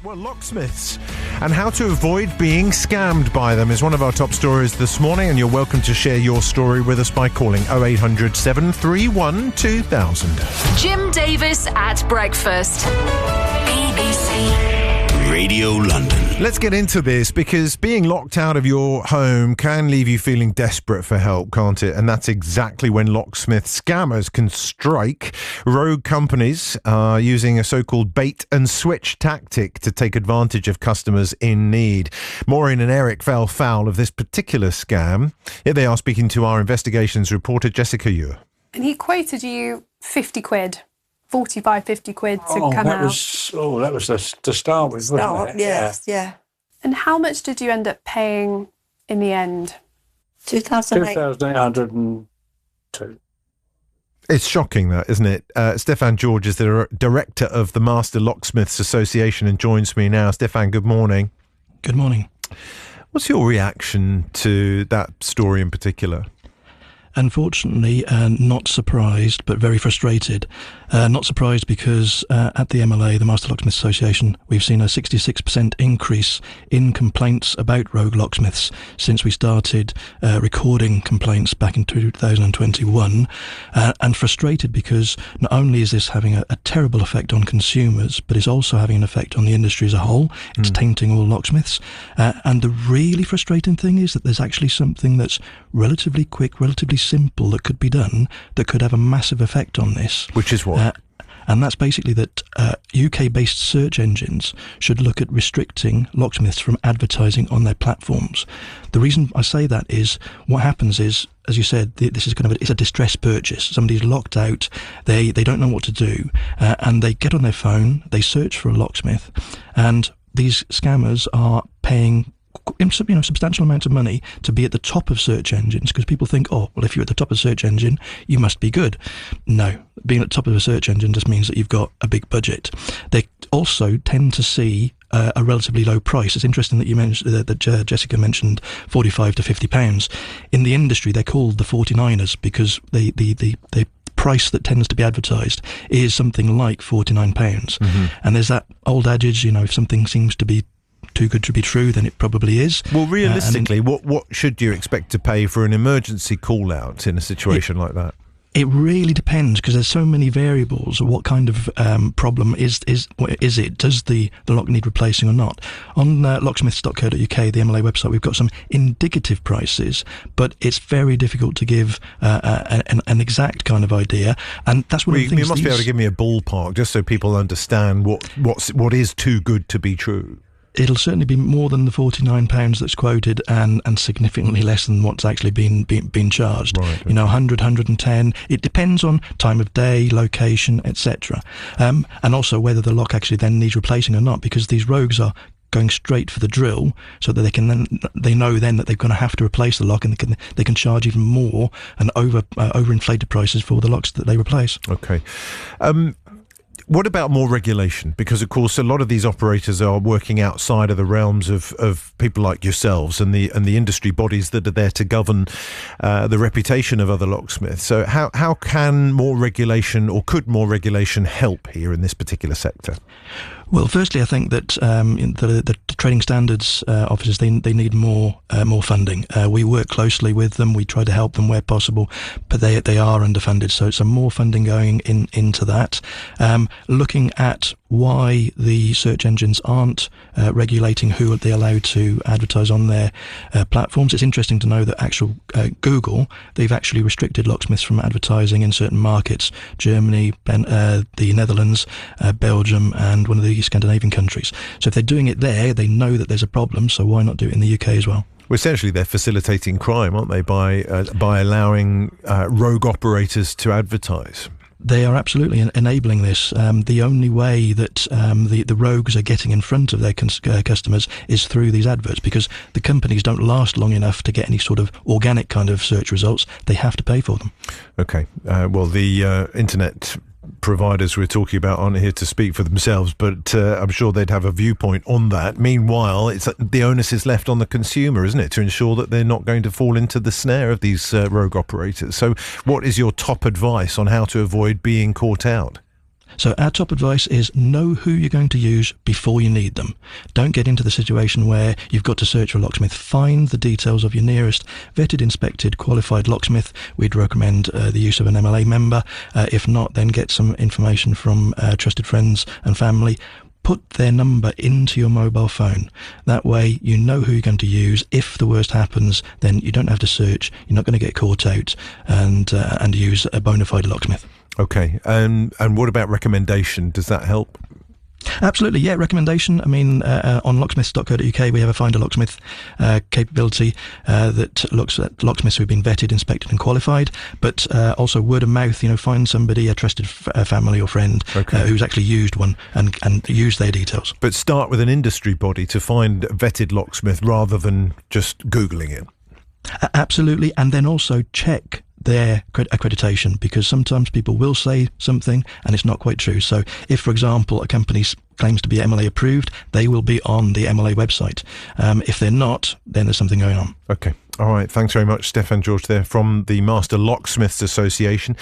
Locksmiths and how to avoid being scammed by them is one of our top stories this morning, and you're welcome to share your story with us by calling 0800 731 2000. Jim Davis at breakfast. BBC Radio London. Let's get into this, because being locked out of your home can leave you feeling desperate for help, can't it? And that's exactly when locksmith scammers can strike. Rogue companies are using a so-called bait and switch tactic to take advantage of customers in need. Maureen and Eric fell foul of this particular scam. Here they are speaking to our investigations reporter Jessica Ewer. And he quoted you 50 quid. 45, 50 quid to come out. That was to start with, wasn't it? Yes, yeah. And how much did you end up paying in the end? 2,802. It's shocking, that, isn't it? Stefan George is the director of the Master Locksmiths Association and joins me now. Stefan, good morning. Good morning. What's your reaction to that story in particular? Unfortunately, not surprised, but very frustrated. Not surprised because at the MLA, the Master Locksmith Association, we've seen a 66% increase in complaints about rogue locksmiths since we started recording complaints back in 2021. And frustrated because not only is this having a terrible effect on consumers, but it's also having an effect on the industry as a whole. It's tainting all locksmiths. And the really frustrating thing is that there's actually something that's relatively quick, relatively simple that could be done that could have a massive effect on this. Which is what? And that's basically that UK-based search engines should look at restricting locksmiths from advertising on their platforms. The reason I say that is what happens is, as you said, this is it's a distress purchase. Somebody's locked out, they don't know what to do, and they get on their phone, they search for a locksmith, and these scammers are paying substantial amount of money to be at the top of search engines, because people think, oh, well, if you're at the top of a search engine, you must be good. No, being at the top of a search engine just means that you've got a big budget. They also tend to see a relatively low price. It's interesting that you mentioned that Jessica mentioned 45 to 50 pounds. In the industry, they're called the 49ers because the price that tends to be advertised is something like £49. Mm-hmm. And there's that old adage, if something seems to be too good to be true, then it probably is. Well, realistically, what should you expect to pay for an emergency call out in a situation like that? It really depends, because there's so many variables. What kind of problem is it? Does the lock need replacing or not? On locksmiths.co.uk, the MLA website, we've got some indicative prices, but it's very difficult to give an exact kind of idea. And that's one of the things. You must be able to give me a ballpark, just so people understand what is too good to be true. It'll certainly be more than the £49 that's quoted, and significantly less than what's actually been charged. Right, okay. 100, 110. It depends on time of day, location, etc. And also whether the lock actually then needs replacing or not, because these rogues are going straight for the drill, so that they know then that they're going to have to replace the lock, and they can charge even more and overinflated prices for the locks that they replace. Okay. What about more regulation? Because, of course, a lot of these operators are working outside of the realms of people like yourselves and the industry bodies that are there to govern the reputation of other locksmiths. So how can more regulation, or could more regulation, help here in this particular sector? Well, firstly, I think that the trading standards officers, they need more funding. We work closely with them. We try to help them where possible, but they are underfunded. So some more funding going into that. Looking at why the search engines aren't regulating who they allow to advertise on their platforms. It's interesting to know that actual Google, they've actually restricted locksmiths from advertising in certain markets: Germany, the Netherlands, Belgium, and one of the Scandinavian countries. So if they're doing it there, they know that there's a problem, so why not do it in the UK as well? Well, essentially, they're facilitating crime, aren't they, by allowing rogue operators to advertise? They are absolutely enabling this. The only way that the rogues are getting in front of their customers is through these adverts, because the companies don't last long enough to get any sort of organic kind of search results. They have to pay for them. Okay. Well, the internet providers we're talking about aren't here to speak for themselves, but I'm sure they'd have a viewpoint on that. Meanwhile, the onus is left on the consumer, isn't it, to ensure that they're not going to fall into the snare of these rogue operators. So what is your top advice on how to avoid being caught out? So our top advice is know who you're going to use before you need them. Don't get into the situation where you've got to search for a locksmith. Find the details of your nearest vetted, inspected, qualified locksmith. We'd recommend the use of an MLA member. If not, then get some information from trusted friends and family. Put their number into your mobile phone. That way you know who you're going to use. If the worst happens, then you don't have to search. You're not going to get caught out and use a bona fide locksmith. Okay. And what about recommendation? Does that help? Absolutely, yeah. Recommendation. I mean, on locksmiths.co.uk, we have a Find a Locksmith capability that looks at locksmiths who've been vetted, inspected, and qualified. But also word of mouth. Find somebody, a trusted family or friend, who's actually used one, and use their details. But start with an industry body to find a vetted locksmith rather than just Googling it. Absolutely, and then also check their accreditation, because sometimes people will say something and it's not quite true. So if, for example, a company claims to be MLA approved, they will be on the MLA website. If they're not, then there's something going on. Okay. All right. Thanks very much, Stefan George there from the Master Locksmiths Association.